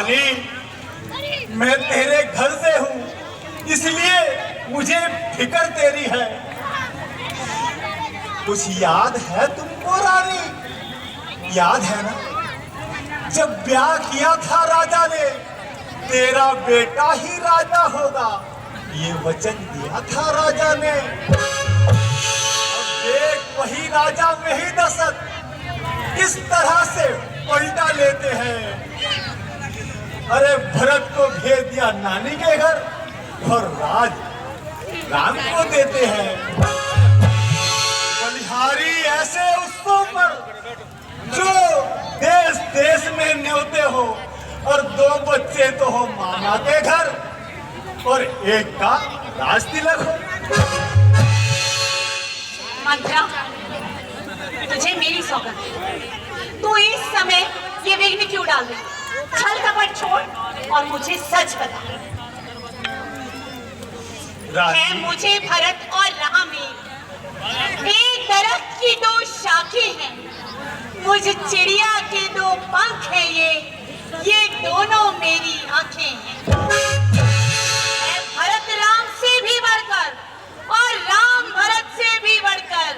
रानी, मैं तेरे घर से हूँ, इसलिए मुझे फिक्र तेरी है। कुछ याद है तुमको रानी? याद है ना, जब ब्याह किया था राजा ने, तेरा बेटा ही राजा होगा, ये वचन दिया था राजा ने। देख वही राजा वही दशरथ किस तरह से पलटा लेते हैं। अरे भरत को भेज दिया नानी के घर और राज राम को देते हैं। बलिहारी ऐसे उत्सव पर जो देश देश में न्योते हो, और 2 बच्चे तो हो मामा के घर और एक का राज तिलक हो। मंत्रा, तुझे मेरी सौगंध, तू इस समय ये विघ्न क्यों डाल रही? छल कपट छोड़ और मुझे सच बता। है मुझे भरत और राम में एक दरख्त की 2 शाखें हैं, मुझ चिड़िया के 2 पंख हैं, ये दोनों मेरी आंखें हैं। मैं भरत राम से भी बढ़कर और राम भरत से भी बढ़कर,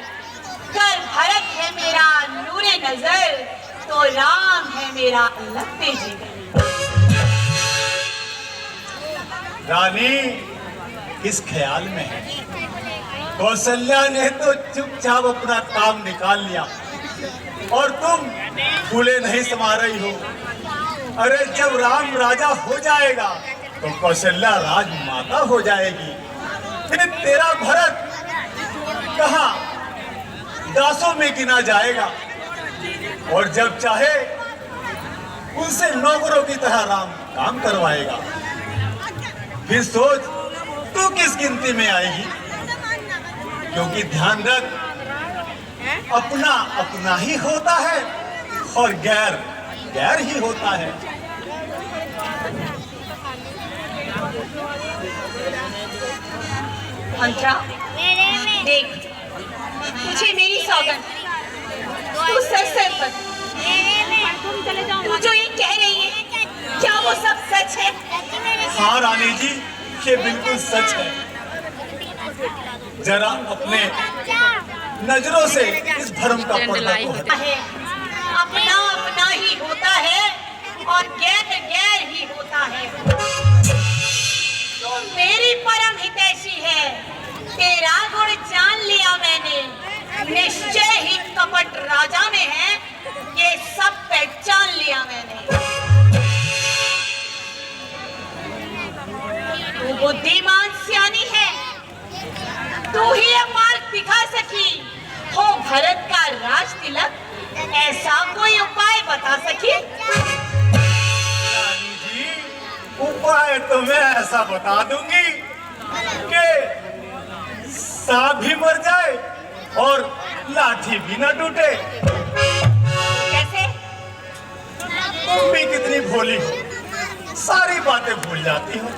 कर भरत है मेरा नूरे नजर, तो राम है मेरा लगते जिगर। रानी किस ख्याल में है? कौशल्या ने तो चुपचाप अपना काम निकाल लिया और तुम फूले नहीं समा रही हो। अरे जब राम राजा हो जाएगा तो कौशल्या राजमाता हो जाएगी, फिर तेरा भरत कहाँ दासों में गिना जाएगा, और जब चाहे उनसे नौकरों की तरह राम काम करवाएगा। फिर सोच तू किस गिनती में आएगी, क्योंकि ध्यान रख, अपना अपना ही होता है और गैर गैर ही होता है। मंत्रा, देख तुझे मेरी सौगंध, तू सच बता, तू जो ये कह रही है क्या वो सब सच है? हाँ रानी जी, ये बिल्कुल सच है। जरा अपने नजरों से इस भ्रम का पर्दा को हटा। अपना अपना ही होता है और गैर गैर ही होता है। तू मेरी परम हितैषी है, तेरा गुण जान लिया मैंने, निश्चय ही कपट राजा में है, ये सब पहचान लिया मैंने। तू बुद्धिमान सियानी है, तू ही ये मार्ग दिखा सकी हो भरत का राज तिलक, ऐसा कोई उपाय बता सकी? रानी जी, उपाय तो मैं ऐसा बता दूंगी कि सांप भी मर जाए और लाठी भी न टूटे। कैसे? तुम भी कितनी भोली हो, सारी बातें भूल जाती हो।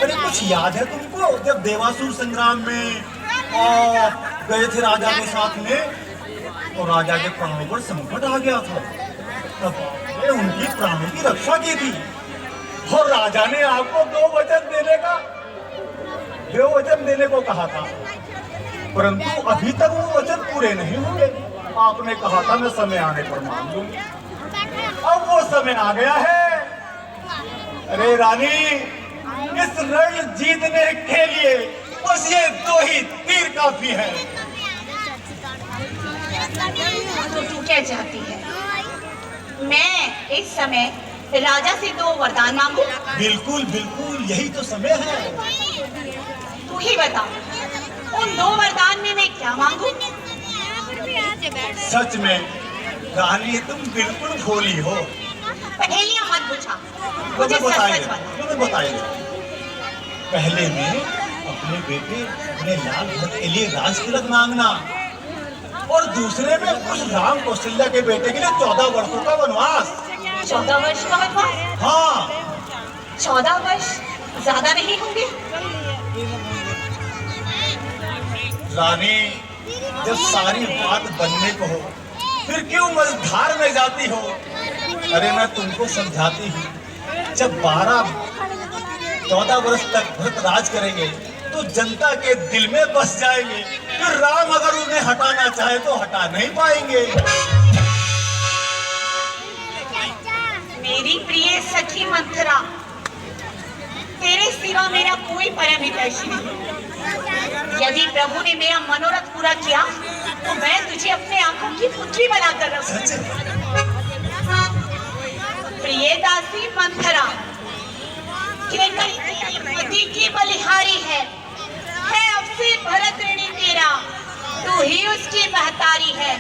अरे कुछ याद है तुमको, जब देवासुर संग्राम में गए थे राजा के साथ में, तो राजा के प्राणों पर संकट आ गया था, तब आपने उनकी प्राणों की रक्षा की थी, और राजा ने आपको 2 वचन देने को कहा था, परंतु अभी तक वो वचन पूरे नहीं हुए। आपने कहा था मैं समय आने पर मान लूंगी, अब वो समय आ गया है। अरे रानी, इस रण जीतने के लिए बस ये 2 ही तीर काफी है। तो तू क्या चाहती है? मैं इस समय राजा से 2 वरदान मांगू? बिल्कुल बिल्कुल, यही तो समय है। तू ही बता, उन 2 वरदान में मैं क्या मांगू? सच में रानी तुम बिल्कुल भोली हो। पहेलियां मत पूछा, मुझे तुम्हें सच बता। बताइए, पहले में अपने बेटे अपने लाल भरत के लिए राज तिलक मांगना, और दूसरे में उस राम कौशल्या के बेटे के लिए 14 वर्षों का वनवास। 14 वर्ष का वनवास? हाँ। 14 वर्ष ज्यादा नहीं होंगे? रानी, जब सारी बात बनने को हो, फिर क्यों मझधार में जाती हो? अरे मैं तुमको समझाती हूँ, जब 12-14 वर्ष तक भरत राज करेंगे तो जनता के दिल में बस जाएंगे। फिर राम अगर उन्हें हटाना चाहे तो हटा नहीं पाएंगे। मेरी प्रिय सखी मंथरा, तेरे सिवा मेरा कोई परम हितैषी नहीं। यदि प्रभु ने मेरा मनोरथ पूरा किया तो मैं तुझे अपने आंखों की पुत्री बनाकर रखूंगी। प्रिय दासी मंथरा, पति की बलिहारी है अब से भरत ऋणी तेरा, तू ही उसकी महतारी है।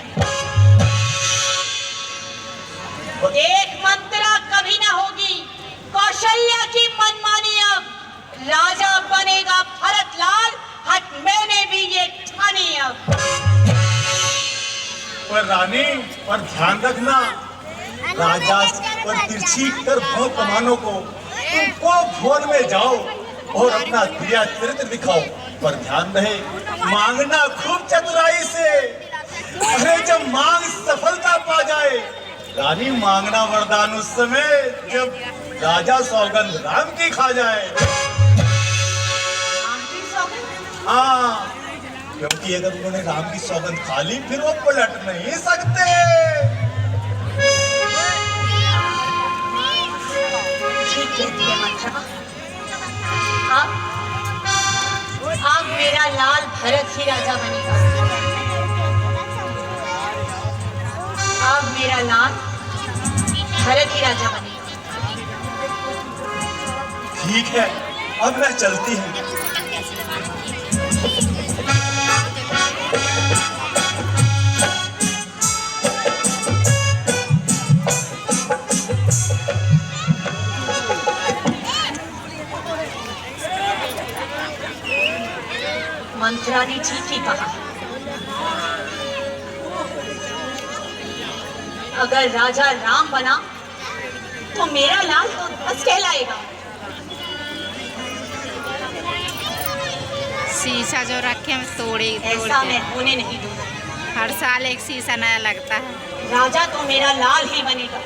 देख मंथरा, कभी ना होगी कौशल्या की मनमानी। अब राजा बनेगा भरत लाल, हट मैंने भी ये ठानी। अब पर रानी, पर ध्यान रखना, राजा पर तिरछी कर भो कमानों को तुमको भोर में जाओ और अपना दिया चरित्र दिखाओ। पर ध्यान रहे, मांगना खूब चतुराई से। अरे जब मांग सफलता पा जाए, रानी मांगना वरदान उस समय जब राजा सौगंध राम की खा जाए। हाँ, क्योंकि अगर उन्होंने राम की सौगंध खा ली फिर वो पलट नहीं सकते। ठीक कहती है मंथरा। अब मेरा लाल भरत ही राजा बनेगा। अब मेरा लाल भरत ही राजा बनेगा। ठीक है, अब मैं चलती हूँ। मंथरा ने ठीक ही कहा। अगर राजा राम बना तो मेरा लाल तो बस कहलाएगा। शीशा जो रखे हम तोड़ ऐसा मैं होने नहीं दूंगा। हर साल एक शीशा नया लगता है। राजा तो मेरा लाल ही बनेगा,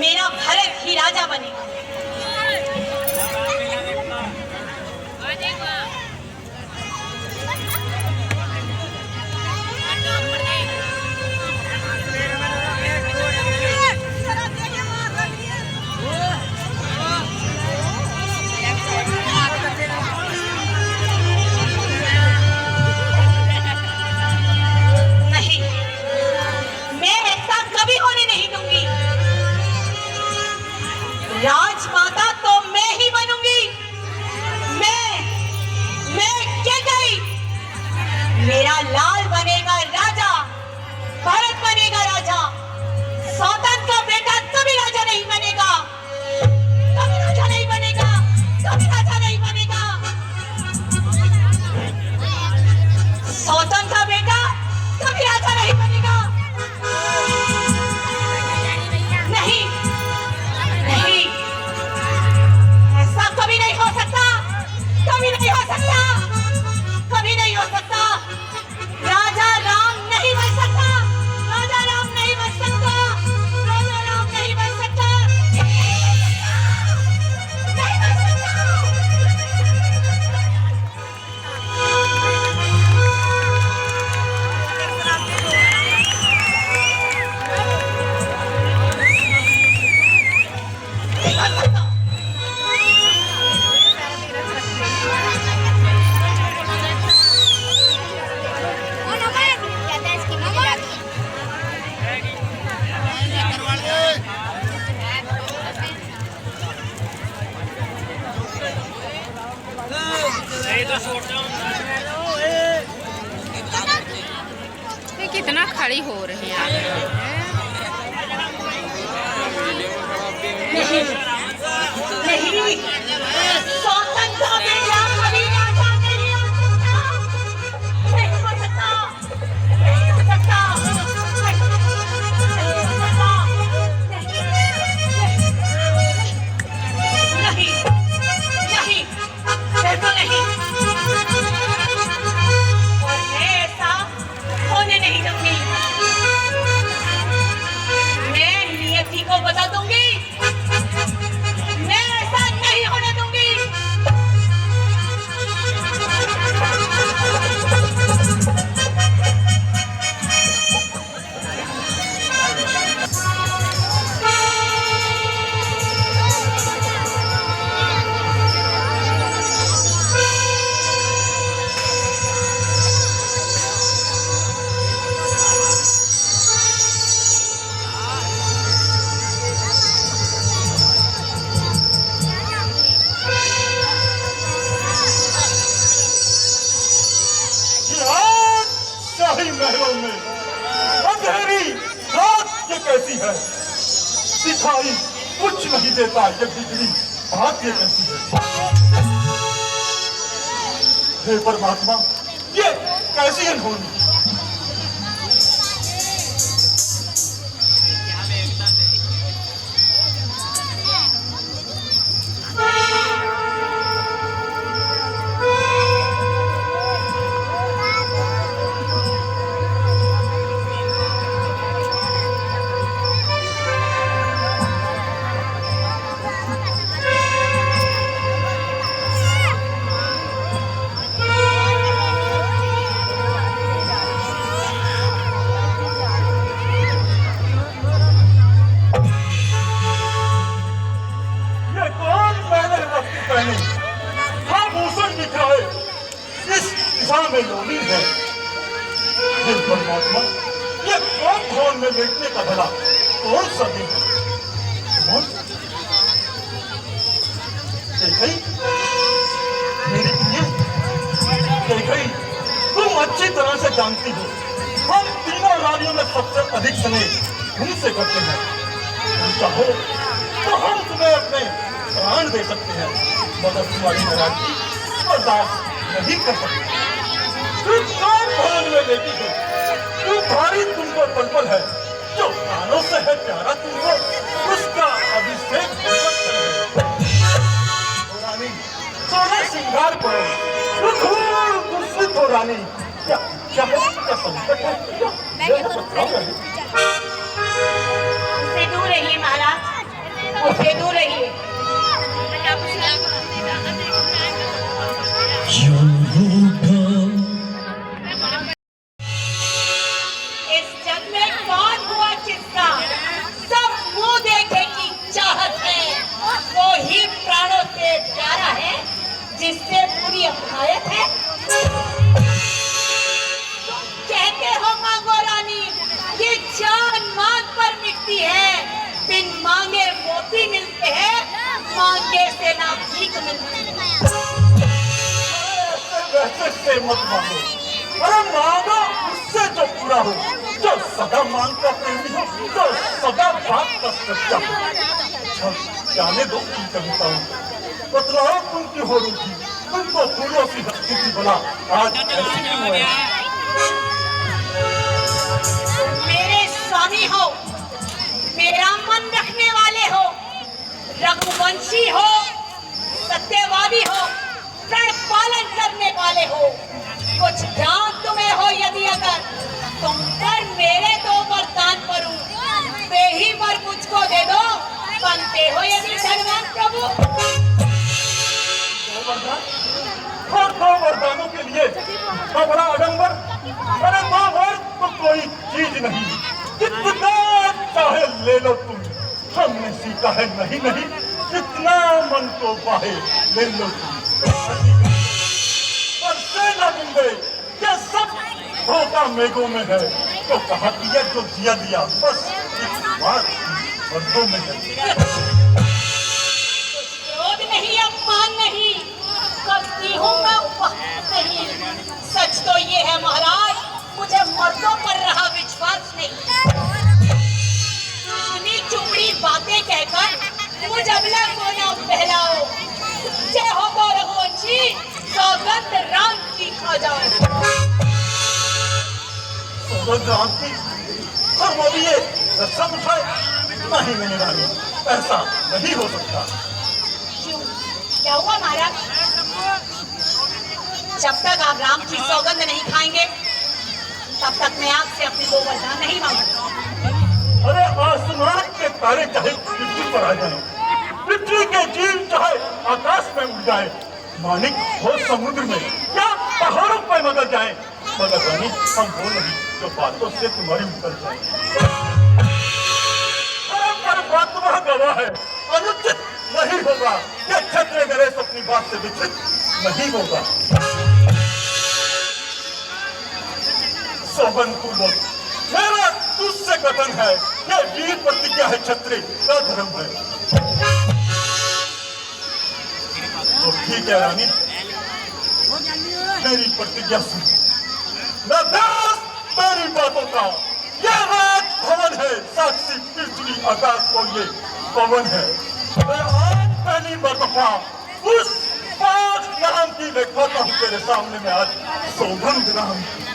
मेरा भरत ही राजा बनेगा। राजमाता तो मैं ही बनूंगी। मैं क्या गई? मेरा लाल बनेगा राजा, भरत बनेगा राजा। सौतन का बेटा कभी राजा नहीं बनेगा, कभी राजा नहीं बनेगा, कभी राजा नहीं बनेगा। सौतन का बेटा कभी राजा नहीं बनेगा। नहीं, नहीं, ऐसा कभी नहीं हो सकता, कभी नहीं हो सकता, कभी नहीं हो सकता। राजा राम नहीं बन सकता, राजा राम नहीं बन सकता, राजा राम नहीं बन सकता, नहीं बन सकता। ये कितना खड़ी हो रही है। नहीं, नहीं, सौतन का बेटा कभी राजा नहीं हो सकता, नहीं हो सकता, नहीं हो सकता, नहीं हो सकता, नहीं, नहीं, बिल्कुल नहीं। और मैं ऐसा होने नहीं दूंगी। शाही महलों में अंधेरी रात ये कैसी है, दिखाई कुछ नहीं देता ये बिगड़ी बात ये कैसी है। हे परमात्मा, ये कैसी अनहोनी। में लोनी है। हे परमात्मा, ये कौन भवन में बैठने का भला कौन सा दिन है? कौन? मेरी प्रिय, तुम अच्छी तरह से जानती हो हम तीनों रानियों में सबसे अधिक समय तुमसे करते हैं। तुम चाहो तो हम तुम्हें अपने प्राण दे सकते हैं, मगर तुम्हारी नाराजगी बर्दाश्त नहीं कर सकते। तुम कौन भवन में लेती हो? तुम्हारी तुमको पल है, जो प्राणों से है प्यारा तुमको, उसका अभिषेक रानी सोना श्रृंगार करो, कुर्सी हो रानी। क्या क्या संकट है? उससे दूर रहिए महाराज, उससे दूर रहिए। इस जग में कौन हुआ जिसका सब मुंह देखे की चाहत है, वो ही प्राणों से प्यारा है, जिससे पूरी अफायत है। कहते हो मांगो रानी, ये जान मांग पर मिटती है, बिन मांगे मोती मिलते हैं, मांगे से ना भीख मिलती है। वैसे मत मांगो, अरे मांगो उससे जो पूरा हो, जो सदा मांग का प्रेमी हो, जो सदा बात का सच्चा हो। जाने दो की कविताओं, बतलाओ तुम की हो रही थी, तुमको फूलों की हस्ती की बना आज ऐसी क्यों है? मेरे स्वामी हो, मेरा मन रखने वाले हो, रघुवंशी हो, सत्यवादी हो, प्रण पालन करने वाले हो, कुछ ध्यान तुम्हें हो यदि अगर तुम पर मेरे दो वरदान करूं, वे ही वर मुझको दे दो, बनते हो यदि धनवान प्रभु। और दो वरदानों के लिए तो बड़ा आडंबर, अरे दो वर तो कोई चीज नहीं, जितना चाहे ले लो तुम, हमने सीखा है नहीं नहीं, जितना मन को बाहे ले लो तुम। पर सेना मुंबई ये सब धोखा मेघों में है, तो कहा दिया जो दिया दिया, बस इस बात वर्दों में है। क्रोध नहीं, अपमान नहीं, करती हूँ मैं उपहास नहीं। सच तो ये है महाराज, मुझे मर्दों पर रहा विश्वास नहीं। सुनी चुपड़ी बातें कहकर मुझ अबला को ना बहलाओ। जय हो तो रघुवंशी, सौगंध राम की खा जाओ। सौगंध राम की? और वो भी ये रस्म उठाए? नहीं मेरी रानी, ऐसा नहीं हो सकता। क्यों? क्या हुआ महाराज? जब तक आप राम की सौगंध नहीं खाएंगे, तब तक मैं आपसे अपनी दो वरदान नहीं मांगूंगा। अरे आसमान के तारे चाहे पृथ्वी पर आ जाए, पृथ्वी के जीव चाहे आकाश में उड़ जाए, मानिक हो समुद्र में या पहाड़ों पर मगर जाए, मगर रानी हम वो नहीं जो बातों से तुम्हारी उतर जाए। बात तुम्हारा गवाह है, अनुचित नहीं होगा, ये क्षत्रिय नरेश अपनी बात से विचलित नहीं होगा। सौगंध पूर्वक मेरा तुझसे कथन है, यह वीर प्रतिज्ञा है, क्षत्रिय का धर्म है। तो ठीक है रानी, मेरी प्रतिज्ञा सुन। मैं 10 मेरी बातों का यह राज भवन है, साक्षी पृथ्वी आकाश को ये पवन है। मैं आज पहली मरतबा उस पांच नाम की लिखवाता हूँ तेरे सामने में आज सौगंध नाम की।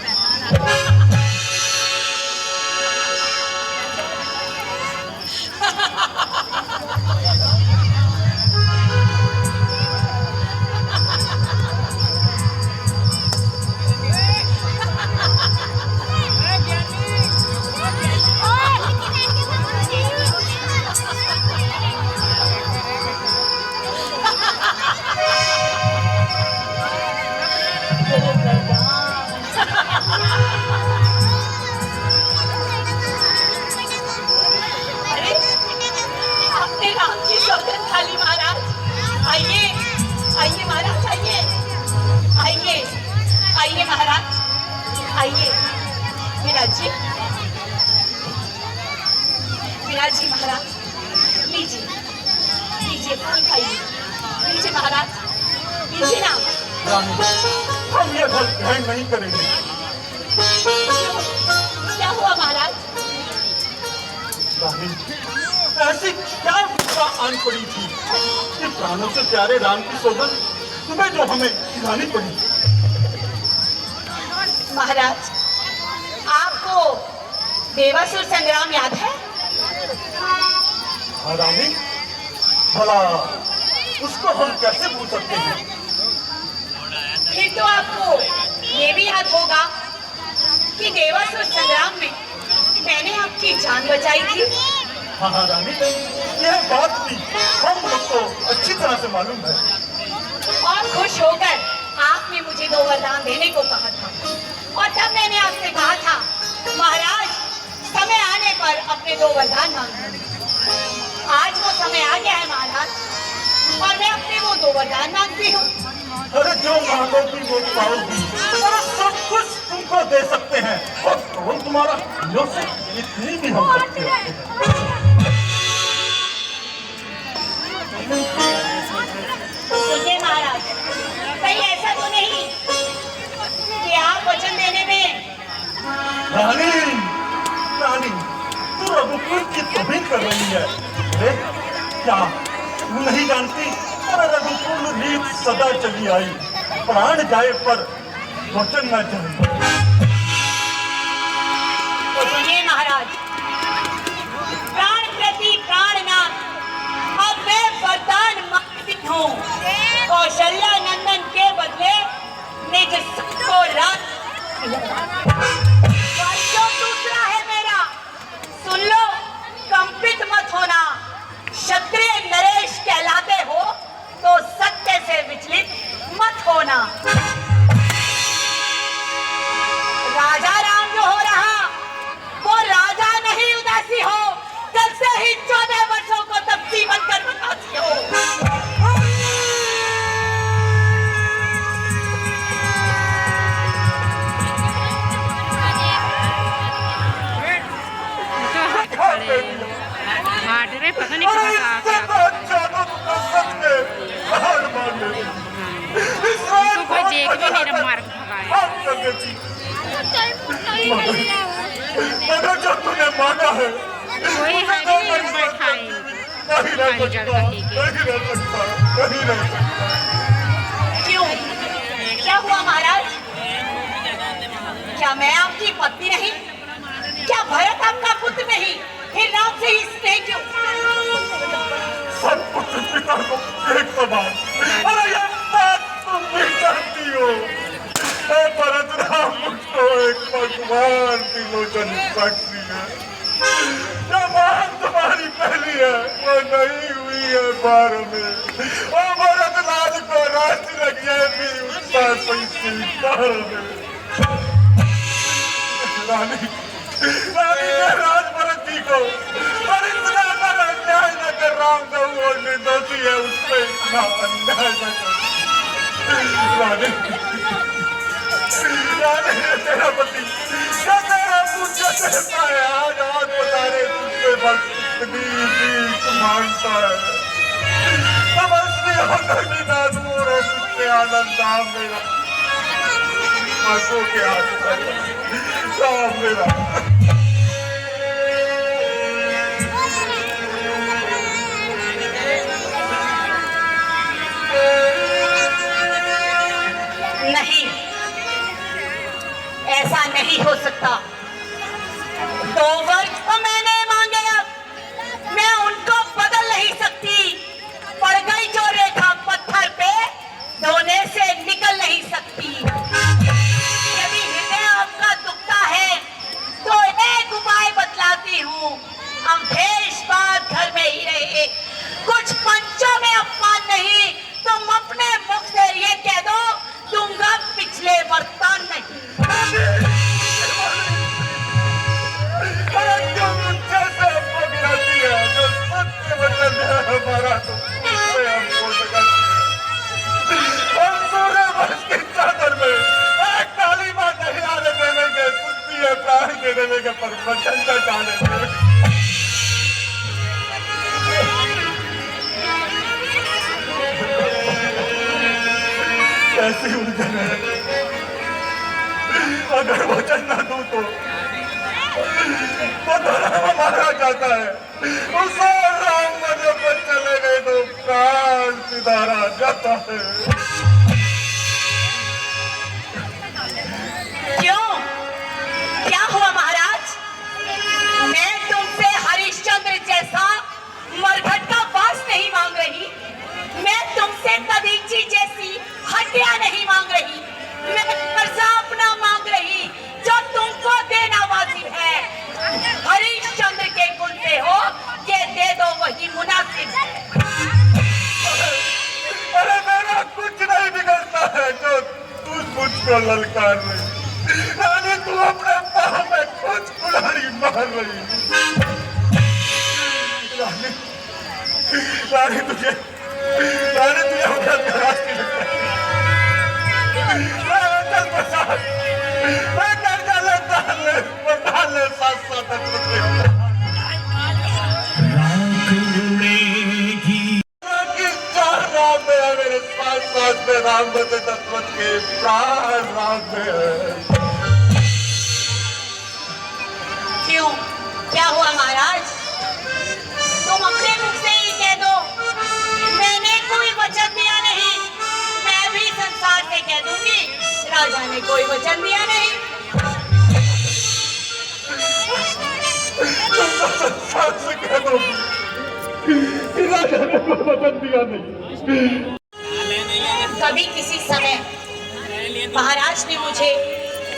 जी महाराज, लीजिए लीजिए फल खाइए, लीजिए महाराज, लीजिए ना। हम ये फल ग्रहण नहीं करेंगे। क्या हुआ महाराज? रानी, ऐसी क्या विपदा आन पड़ी थी कि प्राणों से प्यारे राम की सौगंध तुम्हें जो हमें खिलानी पड़ी। महाराज, आपको देवासुर संग्राम याद है? हाँ रानी, भला उसको हम कैसे भूल सकते हैं? फिर तो आपको ये भी याद होगा कि देवासुर संग्राम में मैंने आपकी जान बचाई थी। हाँ हाँ रानी, यह बात भी हम लोग को अच्छी तरह से मालूम है। और खुश होकर आपने मुझे 2 वरदान देने को कहा था, और तब मैंने आपसे कहा था महाराज, समय आने पर अपने 2 वरदान मांगूंगी। आज वो समय आ गया है महाराज, और मैं अपने वो 2 वरदान मांगती हूँ। अरे जो मांगोगी वो पाओगी, और सब कुछ तुमको दे सकते हैं, और कौन तुम्हारा दिलों से इतनी भी हम सकते हैं। सुनिए महाराज, कहीं ऐसा तो नहीं कि आप वचन देने में। रानी, रानी, तू रघुकुल की तौहीन कर रही है। अरे क्या तू नहीं जानती? अरे रघुकुल रीत सदा चली आई, प्राण जाए पर वचन न जाए। सुनिए महाराज, प्राण प्रति प्राण नाम अब मैं वरदान मांगती हूँ। कौशल्या नंदन के बदले निज सबको रात जो दूसरा है मेरा, सुन लो, कंपित मत होना। क्षत्रिय नरेश कहलाते हो तो सत्य से विचलित मत होना। राजा राम जो हो रहा वो राजा नहीं उदासी हो, कल से ही 14 वर्षों को तपती बनकर बताती हो। पता नहीं कहाँ से कोई देख भी नहीं रहा, मार मगर जो तूने मांगा है कोई है नहीं बैठा है, नहीं रह सकता। क्यों? क्या हुआ महाराज? क्या मैं आपकी पत्नी नहीं? क्या भरत आपका पुत्र नहीं? फिर राम से ही स्नेह क्यों? सब पुत्र पिता को एक समान। अरे ये बात तुम भी जानती हो। भरत राम मुझको एक भगवान त्रिलोचन साक्षी है। जो मान तुम्हारी पहली है वो नहीं हुई है 12 में। और भरत लाल को राष्ट्र लग जाए भी उसका स्वीकार में। रानी, रानी ने राज भरत जी को और इतना कर अन्याय न कर, राम जो वो निर्दोषी है उस पर इतना अन्याय न कर। रानी, रानी तेरा पति क्या तेरा पूछा कहता है, आज बता रहे तुझसे बस इतनी भी मानता है। तब असली होकर भी ना दूर है तुझसे आनंद मेरा। आंखों के आंसू राम मेरा। नहीं, ऐसा नहीं हो सकता। 2 वर्ष तो मैंने मांगे, अब मैं उनको बदल नहीं सकती। पड़ गई जो रेखा पत्थर पे, धोने से निकल नहीं सकती। यदि हृदय आपका दुखता है तो एक उपाय बतलाती हूँ। अवधेश बात घर में ही रहे, कुछ पंचों में अपमान नहीं। तुम अपने मुख से ये कह दो, दूंगा पिछले बर्तन नहीं। अरे क्यों मुझसे से पकड़ाती है? जो सत्य वचन है हमारा तो उससे हम बोल सकते हैं। हम पूरे वर्ष की चादर में एक काली बात नहीं आने देने के, कुत्ती है प्राण दे देने के, पर वचन का डालेंगे। ऐसी उलझन है, अगर वचन न दूं तो धर्म मारा जाता है। उसे राम मजे पर चले गए तो प्राण सिधारा जाता है। क्यों? क्या हुआ महाराज? मैं तुमसे हरिश्चंद्र जैसा मरघट का वास नहीं मांग रही। मैं तुमसे दधीची जैसी हड्डियां नहीं मांग रही। मैं कर्जा अपना मांग रही जो तुमको देना वाजिब है। हरिश्चंद्र के कुल से हो, ये दे दो, वही मुनासिब है। अरे मेरा कुछ नहीं बिगड़ता है जो तू मुझको ललकार रही। रानी तू अपने पाँव में कुछ कुल्हाड़ी मार रही। रानी तुझे अपना तलाश की लगता है। मैं कर्जा लेता ले साथ मेरे साथ में राम बते तत्व के प्राण राम में। क्यों? क्या हुआ महाराज? तुम अपने मुख से ही कह दो, मैंने कोई वचन दिया नहीं। मैं भी संसार से कह दूंगी, राजा ने कोई वचन दिया नहीं। तुम तो संसार से कह दो कि राजा ने कोई वचन दिया नहीं। कभी किसी समय महाराज ने मुझे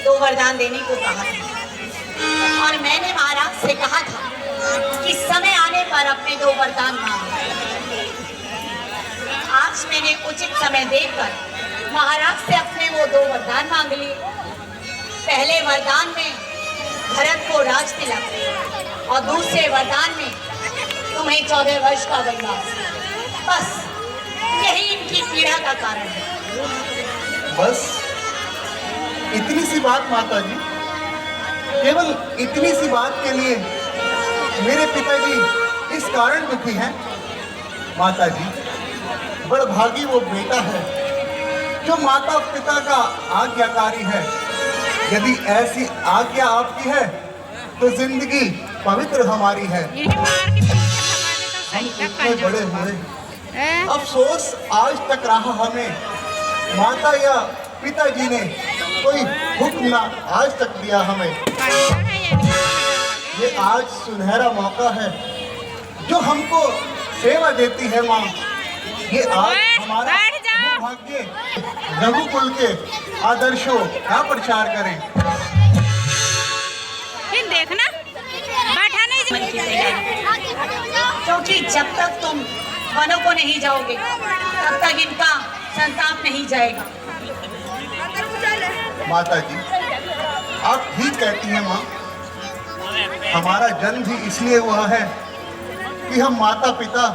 2 वरदान देने को कहा था और मैंने महाराज से कहा था कि समय आने पर अपने 2 वरदान मांगो। आज मैंने उचित समय देखकर महाराज से अपने वो 2 वरदान मांग लिए। पहले वरदान में भरत को राज तिलक और दूसरे वरदान में तुम्हें 14 वर्ष का वनवास। बस यही इनकी पीड़ा का कारण है। बस इतनी सी बात माता जी? केवल इतनी सी बात के लिए मेरे पिताजी इस कारण दुखी हैं? माता जी, बड़भागी वो बेटा है जो माता पिता का आज्ञाकारी है। यदि ऐसी आज्ञा आपकी है तो जिंदगी पवित्र हमारी है। हम इतने बड़े हुए, अफसोस आज तक रहा हमें, माता या पिताजी ने कोई हुक्म ना आज तक दिया हमें। ये आज सुनहरा मौका है जो हमको सेवा देती है माँ। ये आज हमारा भाग्य रघुकुल के आदर्शों का प्रचार करें। देखना बैठा नहीं, क्योंकि जब तक तुम वनों को नहीं जाओगे तब तक इनका संताप नहीं जाएगा। माता जी, आप ठीक कहती हैं माँ। हमारा जन्म भी इसलिए हुआ है कि हम माता पिता,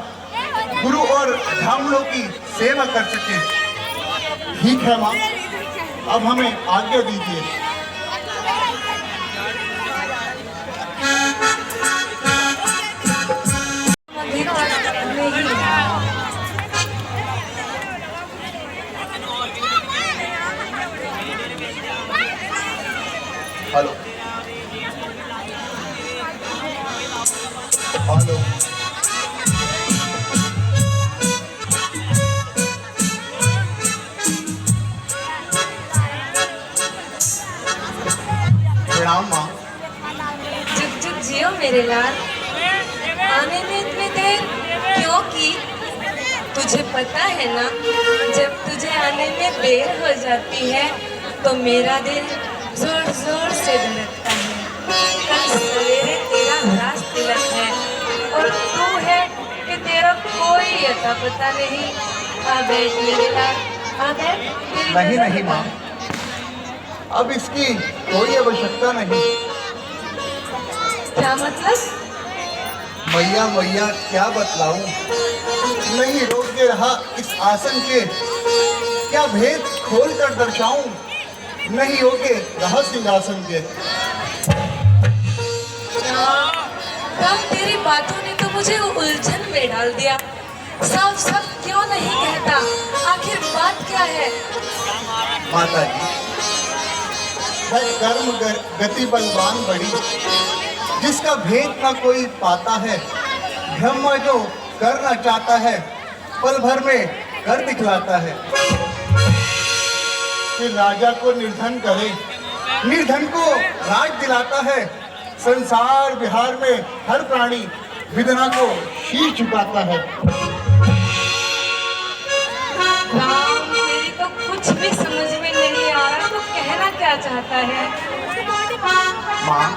गुरु और ब्राह्मणों की सेवा कर सके। ठीक है माँ, अब हमें आज्ञा दीजिए। Hello hello. प्रणाम माँ। जुग जुग जियो मेरे लाल। आने में इतनी देर क्यों की? तुझे पता है ना, जब तुझे आने में देर हो जाती है तो मेरा दिल जोर जोर से धड़कता है। कल सवेरे तेरा रास तिलक है और तू है कि तेरा कोई अता पता नहीं। आ बैठ मेरे लाल, आ बैठ। तेरी नहीं नजर नहीं बता। माँ, अब इसकी कोई आवश्यकता नहीं। क्या मतलब? मैया मैया क्या बतलाऊं, नहीं रोक के रहा इस आसन के, क्या भेद खोल कर दर्शाऊं, नहीं होके रहा सिंहासन के। राम, तेरी बातों ने तो मुझे उलझन में डाल दिया। साफ साफ क्यों नहीं कहता? आखिर बात क्या है? माता जी, है कर्म गति बलवान बड़ी, जिसका भेद ना कोई पाता है। ब्रह्मा जो करना चाहता है पल भर में कर दिखलाता है। फिर राजा को निर्धन करे, निर्धन को राज दिलाता है। संसार विहार में हर प्राणी विदना को शीश झुकाता है। राम, मेरी तो कुछ भी समझ में नहीं आ रहा, तो कहना क्या चाहता है? माँ,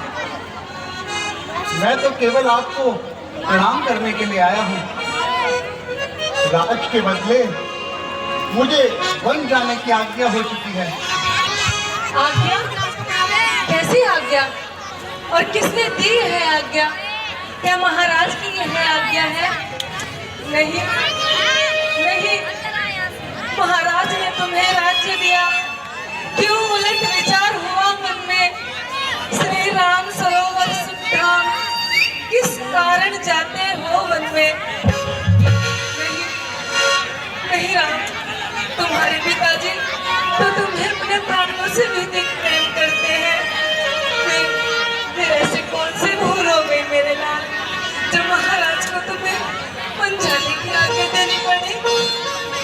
मैं तो केवल आपको प्रणाम करने के लिए आया हूँ। राज के बदले मुझे वन जाने की आज्ञा हो चुकी है। आज्ञा? कैसी आज्ञा? और किसने दी है आज्ञा? क्या महाराज की यह आज्ञा है? नहीं नहीं, महाराज ने तुम्हें राज्य दिया, क्यों उलट विचार हुआ मन में? श्री राम सरोवर सुधाम, किस कारण जाते हो वन में? नहीं नहीं राम, तुम्हारे पिताजी तो तुम्हें अपने प्राणों से भी अधिक प्रेम करते हैं। फिर ऐसे कौन से भूल हो गई मेरे लाल, जो महाराज को तुम्हें वन जाने की आज्ञा देनी पड़ी?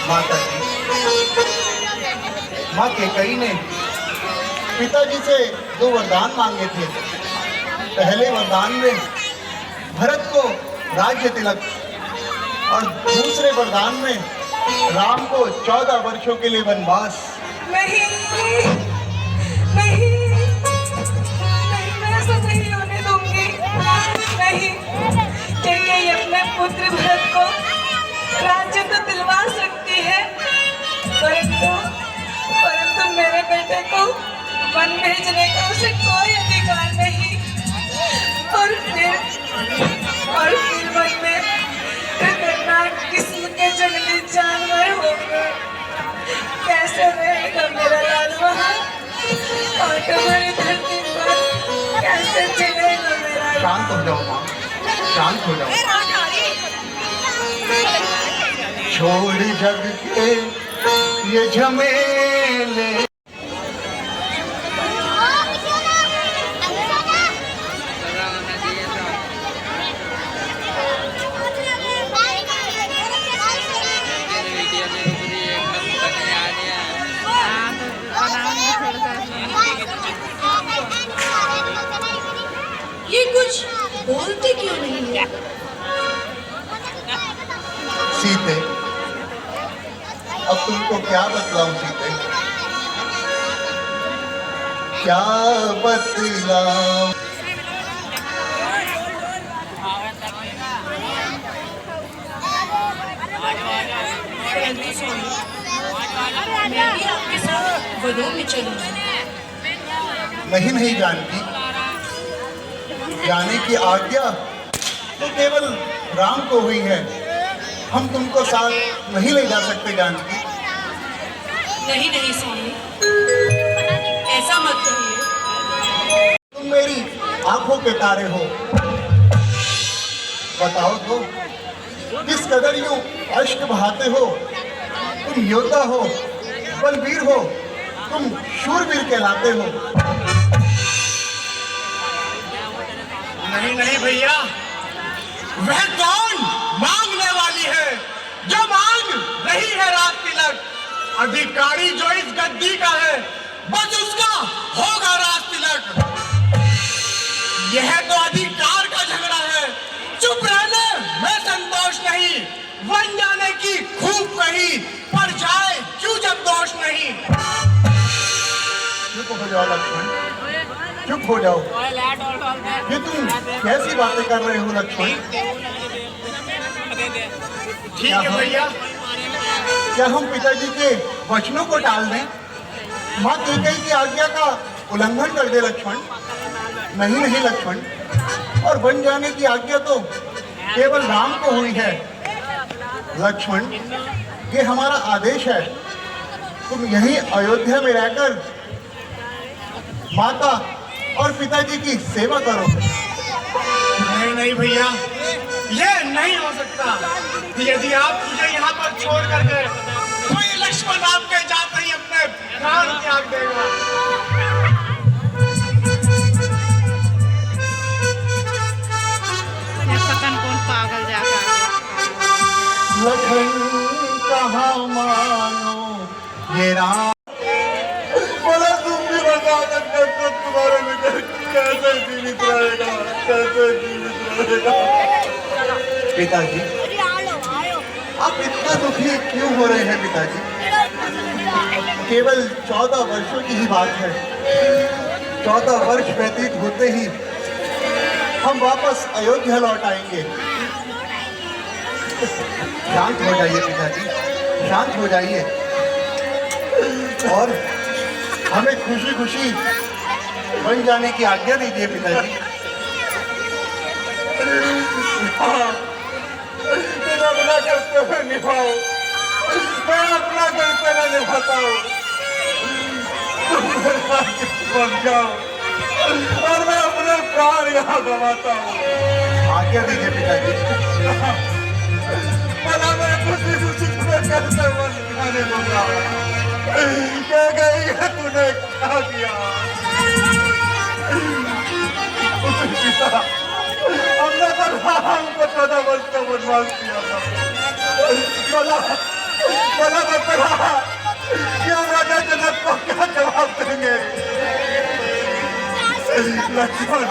माता जी, माँ कैकेयी ने पिताजी से 2 वरदान मांगे थे। पहले वरदान में भरत को राज्य तिलक और दूसरे वरदान में राम को 14 वर्षों के लिए वनवास। नहीं नहीं नहीं, मैं ऐसा नहीं होने दूंगी। नहीं, कैकेयी अपने पुत्र भरत को राज्य तो दिलवा सकती है, परंतु मेरे बेटे को वन भेजने का उसे कोई अधिकार नहीं। और फिर वन में खतरनाक किस्म के जंगली जानवर होंगे। कैसे रहेगा मेरा लाल वहाँ? और तुम्हारी धरती पर कैसे चलेगा मेरा लाल? शांत हो जाओ माँ, शांत हो जाओ। छोड़ जग के ये झमेले, ये कुछ बोलते क्यों नहीं है? सीते, अब तुमको क्या बतलाऊं सीते, क्या बतलाऊं? मैं भी आपके साथ वनों में चलूंगी। नहीं नहीं जानकी, जाने की आज्ञा तो केवल राम को हुई है। हम तुमको साथ नहीं ले जा सकते जानकी। नहीं नहीं स्वामी, ऐसा मत कहिए। तुम मेरी आंखों के तारे हो। बताओ तो, किस कदर यूं अश्क बहाते हो? तुम योद्धा हो, बलवीर हो, तुम शूरवीर कहलाते हो। भैया, वह कौन मांगने वाली है जो मांग रही है रात तिलक? अधिकारी जो इस गद्दी का है, बस उसका होगा रात तिलक। यह तो अधिकार का झगड़ा है। चुप रहने में संतोष नहीं, बन जाने की खूब कही, पर जाए क्यों जब दोष नहीं। चुप हो जाओ लक्ष्मण, चुप हो जाओ। ये तुम कैसी बातें कर रहे हो लक्ष्मण? ठीक है भैया। क्या हम पिताजी के वचनों को टाल दें? माँ कैकेयी की आज्ञा का उल्लंघन कर दे लक्ष्मण? नहीं नहीं लक्ष्मण, और बन जाने की आज्ञा तो केवल राम को हुई है। लक्ष्मण, ये हमारा आदेश है, तुम यहीं अयोध्या में रहकर माता और पिताजी की सेवा करो। नहीं नहीं भैया, ये नहीं हो सकता। यदि आप मुझे यहाँ पर छोड़ कर गए, कोई लक्ष्मण आपके जाते ही अपने प्राण त्याग देगा। पता कौन पागल जाकर लखन कहाँ मानो ये राम। बोला तुम भी बता सकते तो तुम्हारे बेटे कैसे जीवित रहेगा, कैसे जीवित रहेगा? पिताजी, आप इतना दुखी क्यों हो रहे हैं पिताजी? केवल 14 वर्षों की ही बात है। 14 वर्ष व्यतीत होते ही हम वापस अयोध्या लौट आएंगे। शांत हो जाइए पिताजी, शांत हो जाइए और हमें खुशी खुशी बन जाने की आज्ञा दीजिए पिताजी। तुम अपना कर्तव्य निभाओ, मैं अपना कर्तव्य निभाता हूँ। बन जाओ और मैं अपने प्राण यहाँ गंवाता हूँ। आज्ञा दीजिए पिताजी। भला मैं खुशी खुशी तुम्हें कैसे मन दिखाने दूंगा? क्या गई है तूने, क्या किया? पिता, हमने तो हमको 14 वर्ष का वनवास किया था। भला बता क्यों राजा जनक को क्या जवाब देंगे? लक्ष्मण,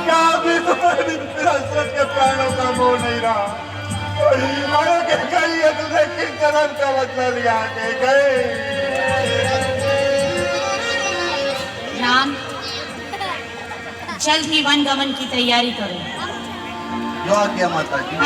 क्या अभी तुम्हारी विरासत के प्राणों का मोह नहीं रहा? अरे क्या गई है तुमने किस जन्म का बदला लिया के गए? राम, जल्द ही वन गमन की तैयारी करो। जो आज्ञा माता जी।